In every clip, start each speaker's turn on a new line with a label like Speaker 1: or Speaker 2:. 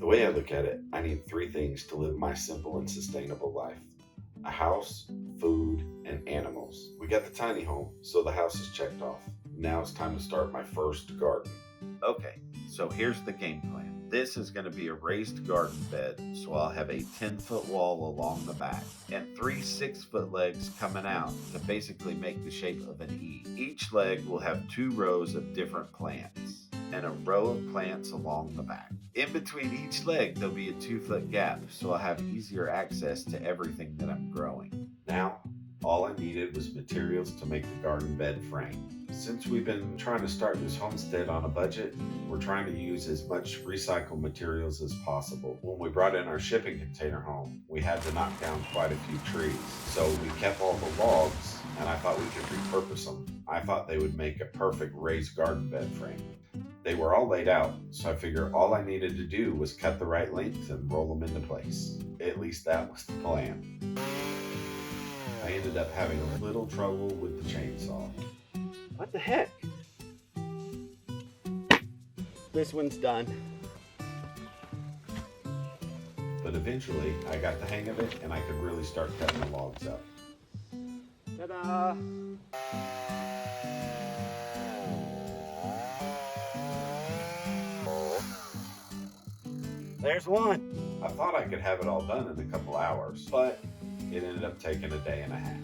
Speaker 1: The way I look at it, I need three things to live my simple and sustainable life: a house, food, and animals. We got the tiny home, so the house is checked off. Now it's time to start my first garden. Okay, so here's the game plan. This is going to be a raised garden bed, so I'll have a 10-foot wall along the back and 3 6-foot legs coming out to basically make the shape of an E. Each leg will have 2 rows of different plants and a row of plants along the back. In between each leg, there'll be a 2-foot gap, so I'll have easier access to everything that I'm growing. Now, all I needed was materials to make the garden bed frame. Since we've been trying to start this homestead on a budget, we're trying to use as much recycled materials as possible. When we brought in our shipping container home, we had to knock down quite a few trees. So we kept all the logs, and I thought we could repurpose them. I thought they would make a perfect raised garden bed frame. They were all laid out, so I figured all I needed to do was cut the right length and roll them into place. At least that was the plan. I ended up having a little trouble with the chainsaw.
Speaker 2: What the heck? This one's done.
Speaker 1: But eventually, I got the hang of it and I could really start cutting the logs up.
Speaker 2: Ta-da! There's one.
Speaker 1: I thought I could have it all done in a couple hours, but it ended up taking a day and a half.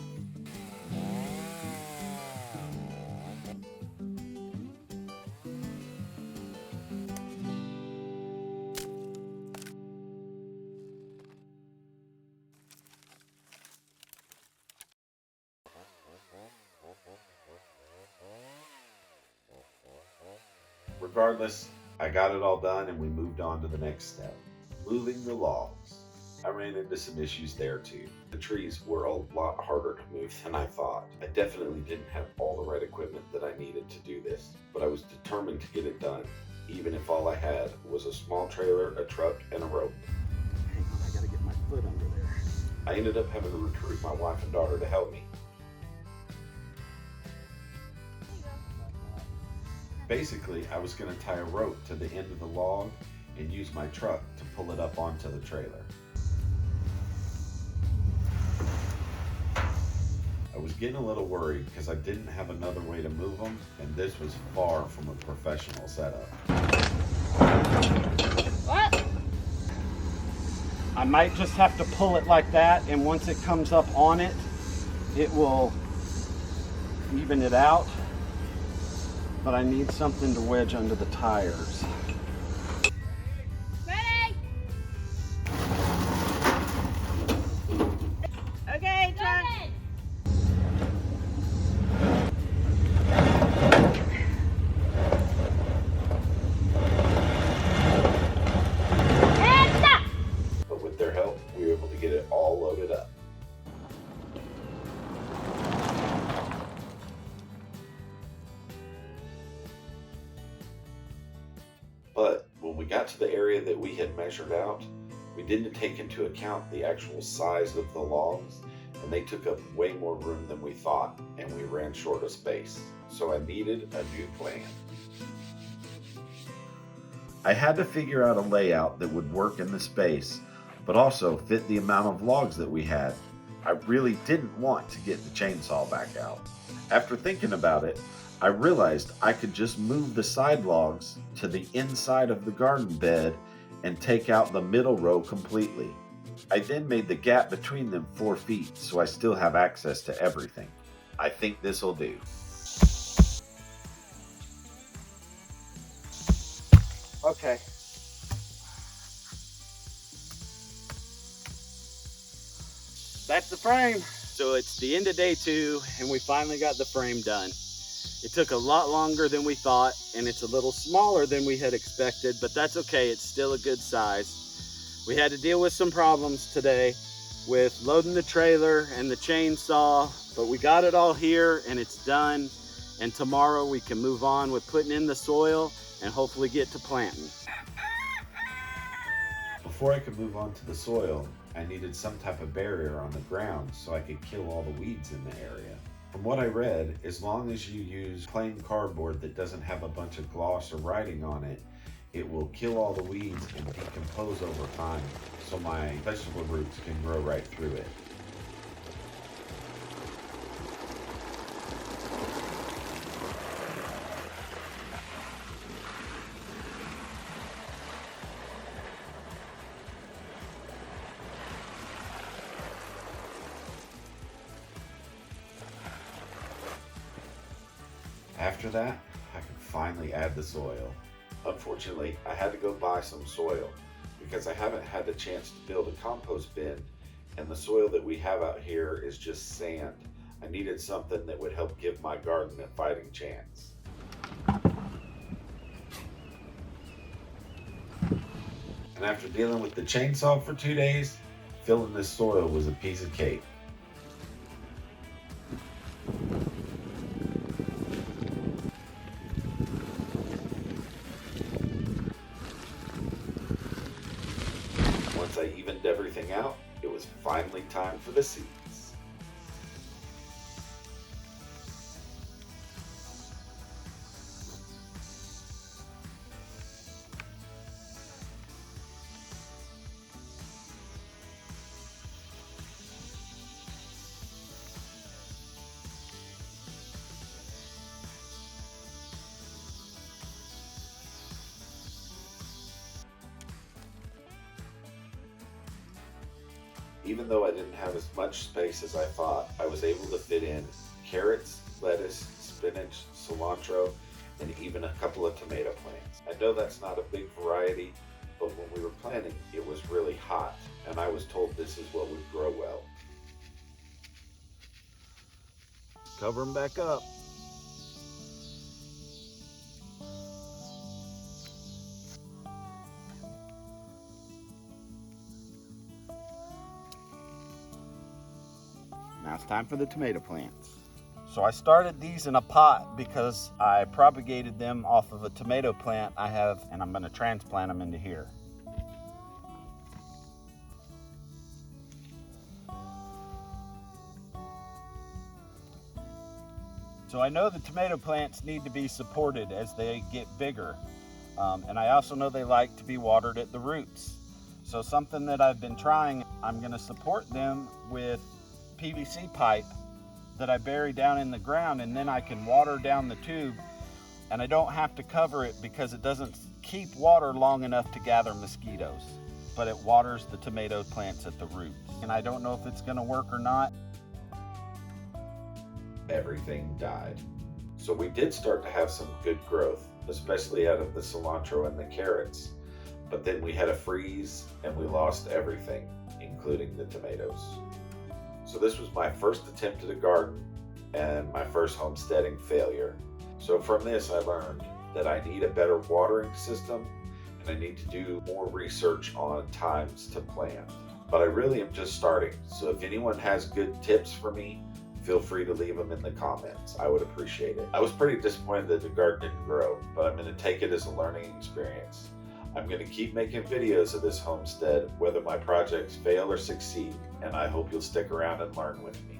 Speaker 1: Regardless, I got it all done and we moved on to the next step: moving the logs. I ran into some issues there too. The trees were a lot harder to move than I thought. I definitely didn't have all the right equipment that I needed to do this, but I was determined to get it done, even if all I had was a small trailer, a truck, and a rope.
Speaker 2: Hang on, I gotta get my foot under there.
Speaker 1: I ended up having to recruit my wife and daughter to help me. Basically, I was going to tie a rope to the end of the log and use my truck to pull it up onto the trailer. I was getting a little worried because I didn't have another way to move them, and this was far from a professional setup.
Speaker 3: What?
Speaker 2: I might just have to pull it like that, and once it comes up on it, it will even it out. But I need something to wedge under the tires.
Speaker 3: Ready? Okay, Chuck. And stop!
Speaker 1: But with their help, we were able to get it all loaded up. But when we got to the area that we had measured out, we didn't take into account the actual size of the logs, and they took up way more room than we thought, and we ran short of space. So I needed a new plan. I had to figure out a layout that would work in the space, but also fit the amount of logs that we had. I really didn't want to get the chainsaw back out. After thinking about it, I realized I could just move the side logs to the inside of the garden bed and take out the middle row completely. I then made the gap between them 4 feet so I still have access to everything. I think this'll do.
Speaker 2: Okay. That's the frame. So it's the end of day 2, and we finally got the frame done. It took a lot longer than we thought, and it's a little smaller than we had expected, but that's okay. It's still a good size. We had to deal with some problems today with loading the trailer and the chainsaw, but we got it all here and it's done. And tomorrow we can move on with putting in the soil and hopefully get to planting.
Speaker 1: Before I could move on to the soil, I needed some type of barrier on the ground so I could kill all the weeds in the area. From what I read, as long as you use plain cardboard that doesn't have a bunch of gloss or writing on it, It will kill all the weeds and decompose over time, so my vegetable roots can grow right through it. After that, I could finally add the soil. Unfortunately, I had to go buy some soil because I haven't had the chance to build a compost bin, and the soil that we have out here is just sand. I needed something that would help give my garden a fighting chance. And after dealing with the chainsaw for 2 days, filling this soil was a piece of cake. Once I evened everything out, it was finally time for the seeds. Even though I didn't have as much space as I thought, I was able to fit in carrots, lettuce, spinach, cilantro, and even a couple of tomato plants. I know that's not a big variety, but when we were planting, it was really hot, and I was told this is what would grow well.
Speaker 2: Cover them back up. Now it's time for the tomato plants. So I started these in a pot because I propagated them off of a tomato plant I have, and I'm going to transplant them into here. So I know the tomato plants need to be supported as they get bigger. And I also know they like to be watered at the roots. So something that I've been trying, I'm going to support them with PVC pipe that I bury down in the ground, and then I can water down the tube, and I don't have to cover it because it doesn't keep water long enough to gather mosquitoes, but it waters the tomato plants at the roots. And I don't know if it's going to work or not.
Speaker 1: Everything died. So we did start to have some good growth, especially out of the cilantro and the carrots, but then we had a freeze and we lost everything, including the tomatoes. So this was my first attempt at a garden and my first homesteading failure. So from this I learned that I need a better watering system and I need to do more research on times to plant. But I really am just starting, so if anyone has good tips for me, feel free to leave them in the comments. I would appreciate it. I was pretty disappointed that the garden didn't grow, but I'm going to take it as a learning experience. I'm going to keep making videos of this homestead, whether my projects fail or succeed, and I hope you'll stick around and learn with me.